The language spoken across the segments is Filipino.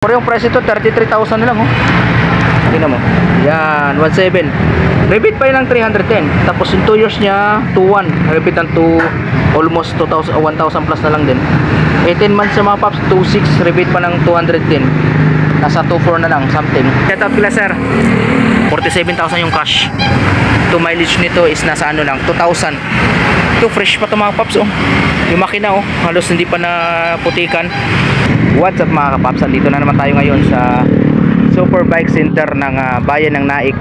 Pero yung price ito 33,000 na lang, oh. Tingnan mo. Yan, 17. Rebate pa yun ng 310. Tapos yung 2 years niya, 2.1. Rebate ng 2, almost 2,000, 1,000 plus na lang din. 18 months sa mga paps, 2.6. Rebate pa ng 210. Nasa 2.4 na lang, something. Set up kila sir. 47,000 yung cash. To mileage nito is nasa ano lang, 2,000. Ito fresh pa ito mga paps, oh. Yung makina, oh, halos hindi pa na putikan. What's up mga kapaps, dito na naman tayo ngayon sa Super Bike Center ng bayan ng Naik,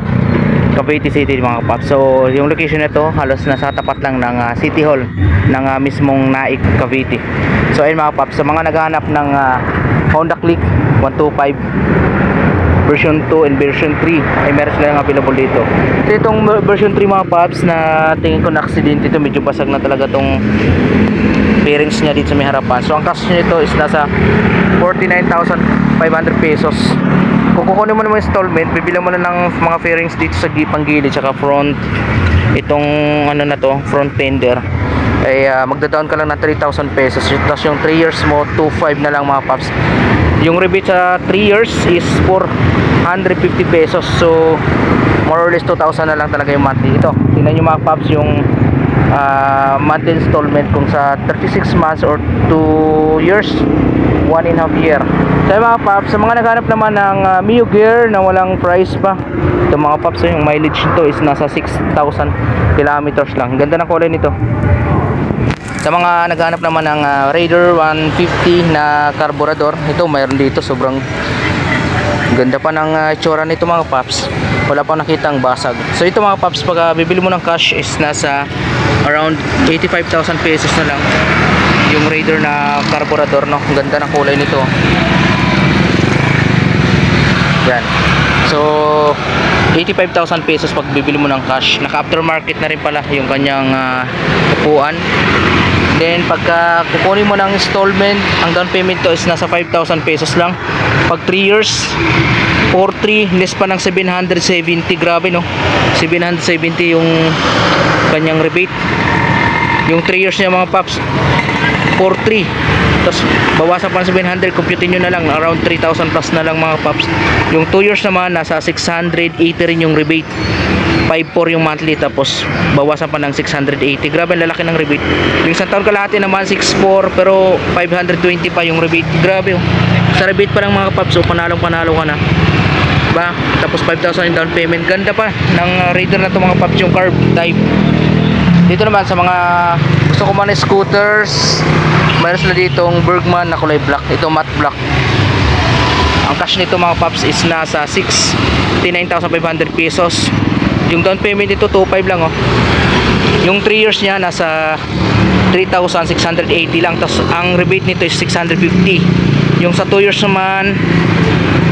Cavite City mga kapaps. So yung location nito halos nasa tapat lang ng City Hall ng mismong Naik, Cavite. So ayun mga kapaps, sa mga naghahanap ng Honda Click 125 version 2 and version 3 ay meron sila ng available dito. Itong version 3 mga paps na tingin ko na aksidente ito, medyo basag na talaga tong bearings niya dito sa may harapan. So ang cost nito is nasa 49,500 pesos. Kung kukunin mo naman installment, bibilang mo na ng mga fairings dito sa panggilid tsaka front, itong ano na to, front fender, ay magda-down ka lang ng 3,000 pesos. Tapos yung 3 years mo, 2.5 na lang mga paps. Yung rebate sa 3 years is 450 pesos. So more or less 2,000 na lang talaga yung monthly. Ito, tingnan nyo mga paps yung monthly installment kung sa 36 months or 2 years, 1.5 year. So mga paps, sa mga naghanap naman ng Mio Gear na walang price pa, ito mga paps, yung mileage nito is nasa 6,000 kilometers lang. Ganda ng kulay nito. Sa mga naghanap naman ng Raider 150 na carburetor, ito mayroon dito, sobrang ganda pa ng itsura nito mga paps. Wala pang nakitang basag. So ito mga paps, pag bibili mo ng cash is nasa around 85,000 pesos na lang yung Raider na carburetor, no? Ang ganda ng kulay nito. Yan. So 85,000 pesos pag bibili mo ng cash. Naka aftermarket na rin pala yung kanyang upuan. Then pagka kukunin mo ng installment, ang down payment to is nasa 5,000 pesos lang. Pag 3 years, 4.3 less pa ng 770. Grabe, no? 770 yung kanyang rebate. Yung 3 years niya mga paps, 4.3. Tapos bawasan pa ng 700, computin nyo na lang, around 3,000 plus na lang mga paps. Yung 2 years naman, nasa 680 rin yung rebate. 5.4 yung monthly, tapos bawasan pa ng 680. Grabe, lalaki ng rebate. Yung isang taon kalahati naman 6.4, pero 520 pa yung rebate. Grabe, oh. Sa rebate pa lang mga paps, so panalong panalo ka na, diba? Tapos 5,000 yung down payment. Ganda pa ng Raider na to mga paps, yung carb type. Dito naman sa mga gusto ko man scooters, mayroon sila ditong Bergman na kulay black. Ito matte black. Ang cash nito mga paps is nasa 69,500 pesos. Yung down payment nito 2.5 lang, oh. Yung 3 years niya nasa 3,680 lang. Tapos ang rebate nito is 650. Yung sa 2 years naman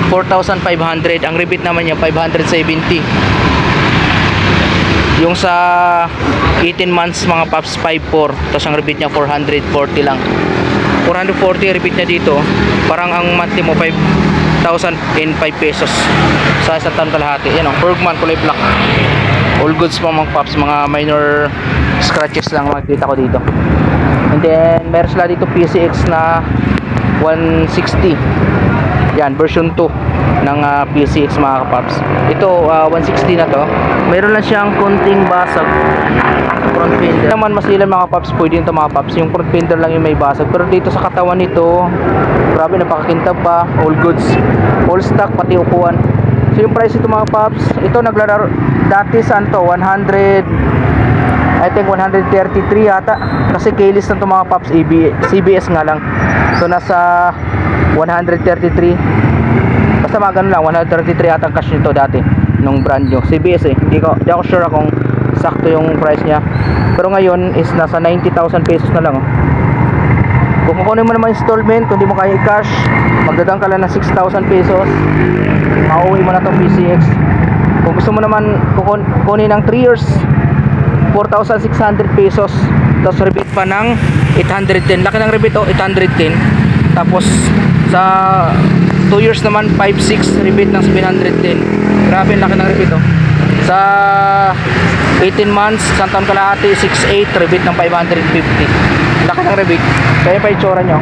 4,500. Ang rebate naman niya 570. Yung sa 18 months mga paps 5.4. Tapos ang rebate niya 440 lang. 440 rebate niya dito. Parang ang monthly mo 5,005 pesos sa isang taon kalahati. Yan, Bergman kulay black. All goods po mga paps. Mga minor scratches lang makikita ko dito. And then meron sila dito PCX na 160. Yan, version 2 ng PCX mga kapaps. Ito 160 na to. Meron lang siyang konting basag front fender. Naman masilan mga paps, pwede ito mga paps. Yung front fender lang yung may basag. Pero dito sa katawan nito, grabe, napakakintab pa. All goods, all stock, pati upuan. So yung price ito mga paps, ito naglalaro dati saan to? 100, I think 133 yata. Kasi keyless na ito mga paps, CBS nga lang. So nasa 133. Basta mga ganun lang, 133 yata ang cash nito dati nung brand new CBS eh. Hindi ako sure kung sakto yung price niya. Pero ngayon is nasa 90,000 pesos na lang, oh. Kung kukunin mo naman installment, kung di mo kaya i-cash, magdadang ka lang ng 6,000 pesos. Mauwi mo na itong PCX. Kung gusto mo naman kukunin ng 3 years, 4,600 pesos. Tapos rebate pa ng 810. Laki ng rebate, oh, 810. Tapos sa 2 years naman 5.6 rebate ng 710. Grabe, laki ng rebate, oh. Sa 18 months, isang taon kalahati, 6.8 rebate ng 550. Laki ng rebate. Kaya pa itsura nyo.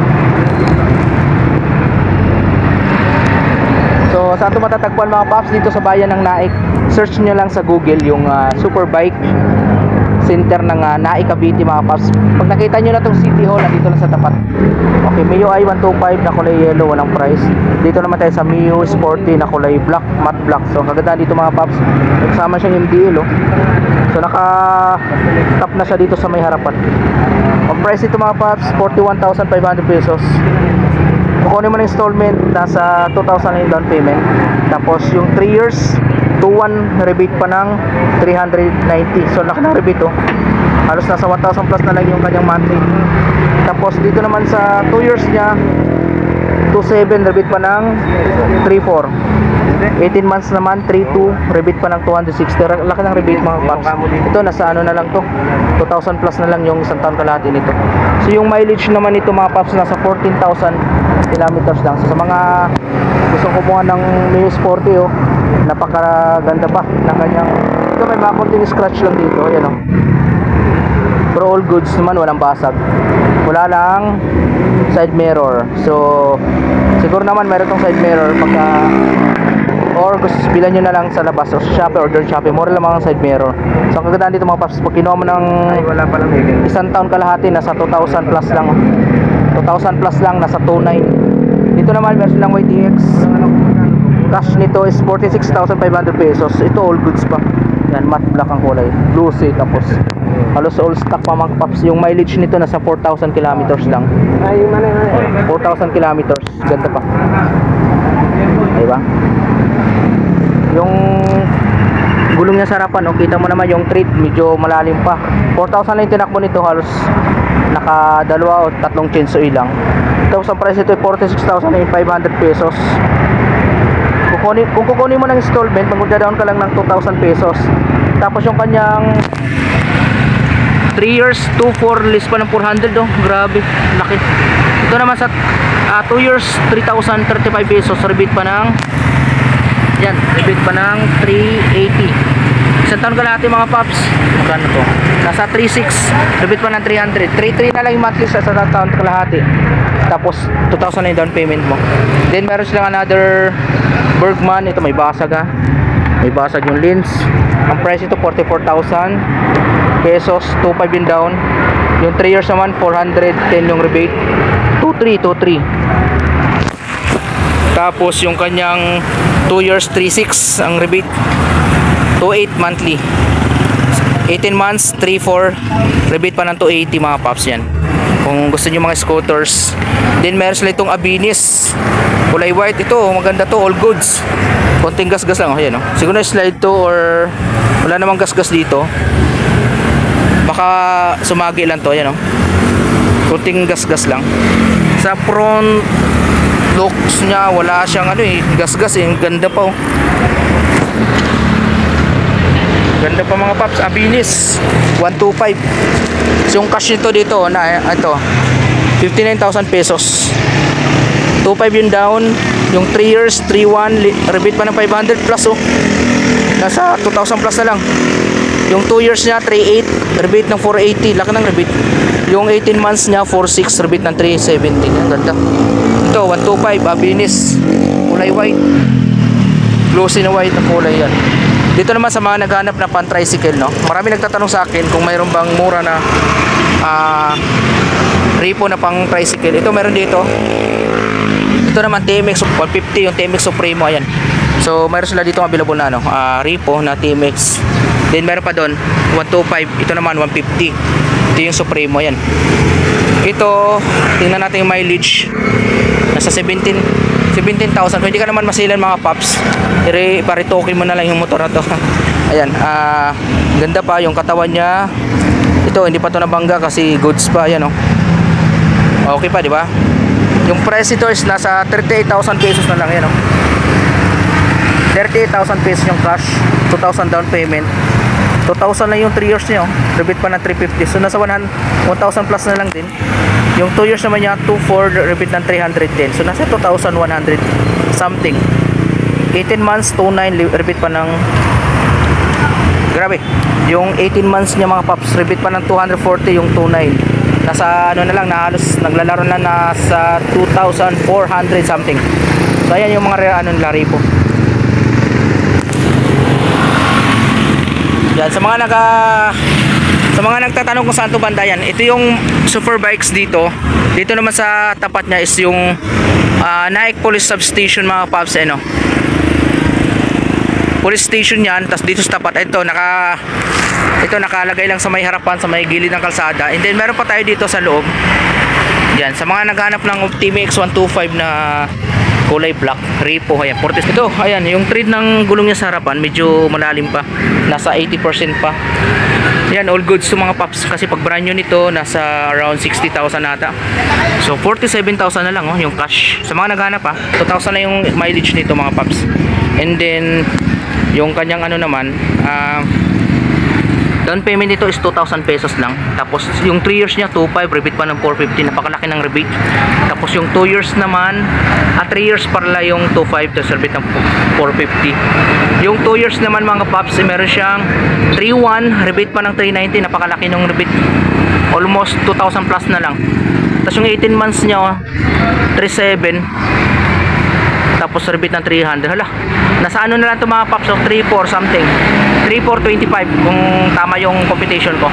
Saan ito matatagpuan mga paps? Dito sa bayan ng Naik. Search nyo lang sa Google yung Superbike Center ng Naik, Cavite mga paps. Pag nakita nyo na itong City Hall, nandito lang sa tapat. Okay, Mio i 125 na kulay yellow, walang price. Dito naman tayo sa Mio Sporty na kulay black, matte black. So ang kaganda dito mga paps, kasama siyang MDL oh. So naka-top na siya dito sa may harapan. Ang price ito mga paps, 41,500 pesos. Kukunin mo na installment, nasa 2,000 na yung down payment. Tapos yung 3 years 2-1 rebate pa ng 390. So laki ng rebate oh. Halos nasa 1,000 plus na lang yung kanyang monthly. Tapos dito naman sa 2 years nya 2.7 rebate pa ng 3.4. 18 months naman 3.2 rebate pa ng 260. Laki ng rebate mga paps. Ito nasa ano na lang to, 2,000 plus na lang yung isang taon kalahati nito. So yung mileage naman nito mga paps nasa 14,000 kilometers lang. So sa mga gustong kumuha ng Mio Sporty oh, napakaganda pa ng kanyang, ito may mga konting scratch lang dito, ayan oh. Pero all goods naman, walang basag. Wala lang side mirror. So siguro naman meron tong side mirror pagka, or gusto bilan nyo na lang sa labas o sa Shopee or doon Shopee, mura lang mga side mirror. So ang kagandaan dito mga paps, pag kinuha mo ng wala pa lang isang taon kalahati, nasa 2,000 plus lang, 2,000 plus lang, nasa 2.9. Dito naman meron silang YTX. Cash nito is 46,500 pesos. Ito all goods pa. Yan, matte black ang kulay, glossy. Tapos halos all stock pa mga paps. Yung mileage nito nasa 4,000 kilometers lang. 4,000 kilometers. Ganda pa, diba? Yung gulong niya sa harapan, oh, kita mo naman yung tread, medyo malalim pa. 4,000 lang yung tinakbo nito, halos naka dalawa o tatlong chainsaw lang. Tapos ang price ito ay 46,500 pesos. Kung kukunin mo ng installment, mag-down ka lang ng 2,000 pesos. Tapos yung kanyang 3 years 2.4 list pa ng 400 oh. Grabe, laki. Ito naman sa 2 years 3,035 pesos, rebate pa ng yan, rebate pa ng 380. Isang taon kalahati mga paps, magkano to? Nasa 3.6, rebate pa ng 300. 3.3 na lang yung monthly sa taon kalahati. Tapos 2,000 na yung down payment mo. Then meron silang another Bergman. Ito may basag ha, may basag yung lens. Ang price ito 44,000 pesos, 2.5 yung down. Yung 3 years naman 410 yung rebate, 2.3. Tapos yung kanyang 2 years 3.6 ang rebate, 2.8 monthly. 18 months 3.4 rebate pa ng 280 mga paps. Yan kung gusto nyo mga scooters. Then meron sila itong Abinis kulay white. Ito maganda to, all goods. Konting gas-gas lang, ayan, oh. Siguro na slide to or wala namang gas-gas dito, baka sumagi lang to, ayan, oh. Konting gas-gas lang. Sa front looks nya wala siyang ano eh, gas-gas eh. Ganda pa oh. Ganda pa mga paps. Abinis 125. So yung cash nito dito na ito 59,000 pesos, 2.5 yung down. Yung 3 years 3.1 rebate pa ng 500 plus oh. Nasa 2,000 plus na lang. Yung 2 years nya 3.8 rebate ng 480. Laki ng rebate. Yung 18 months nya 4.6 rebate ng 370. Ang ganda. Ito 125 Abinis kulay white, glossy na white ang kulay yan. Dito naman sa mga naghanap na pan tricycle, no, marami nagtatanong sa akin kung mayroon bang mura na repo na pang tricycle. Ito meron dito. Ito naman TMX 150 yung TMX Supremo, ayan. So mayroon sila dito available na repo na TMX. Then meron pa doon 125. Ito naman 150. Ito yung Supremo, ayan. Ito tingnan natin yung mileage, nasa 17,000. Kung hindi ka naman masilan mga paps, paritokin mo na lang yung motor na to. Ayan, ganda pa yung katawan niya. Ito hindi pa to nabangga kasi goods pa, ayan oh. Okay pa, di ba? Yung price ito is nasa 38,000 pesos na lang, ayan oh. 38,000 pesos yung cash, 2,000 down payment. 2,000 lang yung 3 years niya oh. Rebate pa ng 350. So nasa 1,000 plus na lang din. Yung 2 years naman niya 2.4 rebate ng 310. So nasa 2,100 something. 18 months 2.9 rebate pa ng, grabe. Yung 18 months niya mga paps, rebate pa ng 240 yung 2.9. Nasa ano na lang, na halos naglalaro na nasa 2,400 something. So ayan yung mga ano nila repo. Yan, sa mga nagtatanong kung saan to banda yan, ito yung super bikes dito. Dito naman sa tapat niya is yung Naik Police Substation mga paps, no? Police station yan. Tapos dito sa tapat, ito nakalagay lang sa may harapan, sa may gilid ng kalsada. And then meron pa tayo dito sa loob. Yan, sa mga naghanap ng TMX 125 na kulay black, repo, ayan, 40. Ito, ayan, yung tread ng gulong niya sa harapan, medyo malalim pa. Nasa 80% pa. Yan, all goods to mga paps. Kasi pag brand new nito, nasa around 60,000 nata. So, 47,000 na lang, yung cash. Sa mga naghanap, 2,000 na yung mileage nito mga paps. And then, yung kanyang ano naman, down payment nito is 2,000 pesos lang. Tapos yung 3 years niya 2,500, rebate pa ng 450, napakalaki ng rebate. Tapos yung 2 years naman, 3 years pala yung 2,500, tapos rebate ng 450. Yung 2 years naman mga paps, meron siyang 3,100, rebate pa ng 390, napakalaki ng rebate. Almost 2,000 plus na lang. Tapos yung 18 months niya 3,700, tapos rebate ng 300. Hala, nasa ano na lang ito mga paps, 3,400 something, 3,425 kung tama yung computation ko.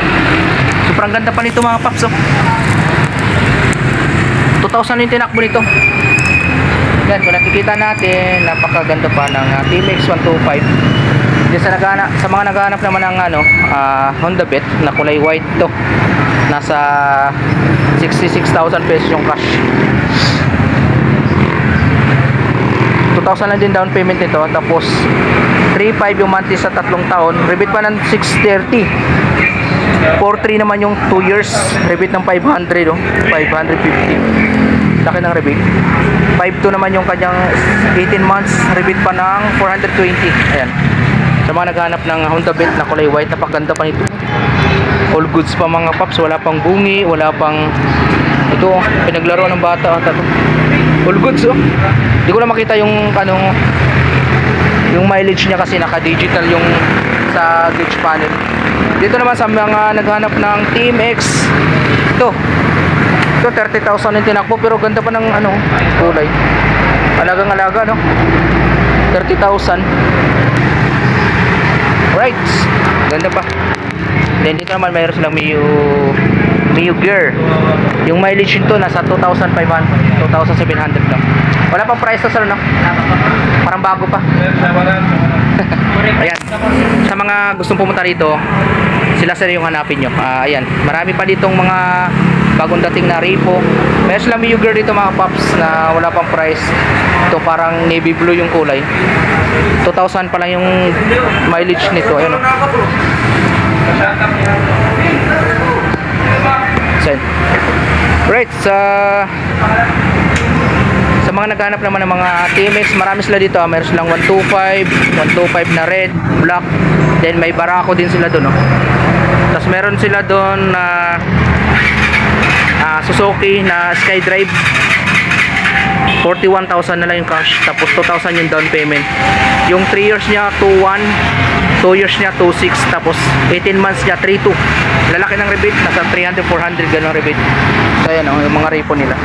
Sobrang ganda pa nito mga paps. 2,000 yung tinakbo nito. Yan, kung nakikita natin, napakaganda pa ng TMX 125. Sa mga naghahanap naman ng Honda Beat na kulay white to, nasa 66,000 pesos yung cash. 2,000 lang din down payment nito. Tapos 3,500 yung monthly sa 3 taon, rebate pa ng 630. 4,300 naman yung 2 years, rebate ng 500, 550. Laki ng rebate. 5,200 naman yung kanyang 18 months, rebate pa ng 420. Ayan, sa mga naghanap ng Honda Beat na kulay white, napakaganda pa nito. All goods pa mga paps, wala pang bungi, wala pang ito, pinaglaro ng bata. All goods. Hindi ko na makita yung yung mileage niya kasi naka-digital yung sa gauge panel. Dito naman sa mga naghanap ng TMX, ito 30,000 yung tinakbo, pero ganda pa ng kulay. Alagang-alaga, no? 30,000. Right. Ganda pa. Then dito naman mayroon silang Mio Gear. Yung mileage nito nasa 2,500, 2,700 lang. Wala pang price to sir, no? Parang bago pa. Ayan. Sa mga gustong pumunta dito, sila sir yung hanapin nyo. Ayan. Marami pa ditong mga bagong dating na repo. Meron silang Mio Gear dito mga paps na wala pang price. Ito parang navy blue yung kulay. 2,000 pa lang yung mileage nito. Ayan, right, sa mga naghanap naman ng mga TMX, marami sila dito. Meron silang 125 na red, black, then may Barako din sila doon, tapos meron sila doon na Suzuki na Skydrive. 41,000 na lang yung cash, tapos 2,000 yung down payment. Yung 3 years niya 2,100, 2 years niya 2,600, tapos 18 months niya 3,200. Lalaki ng rebate, nasa 300, 400 ganun rebate. So ayan, yung mga repo nila.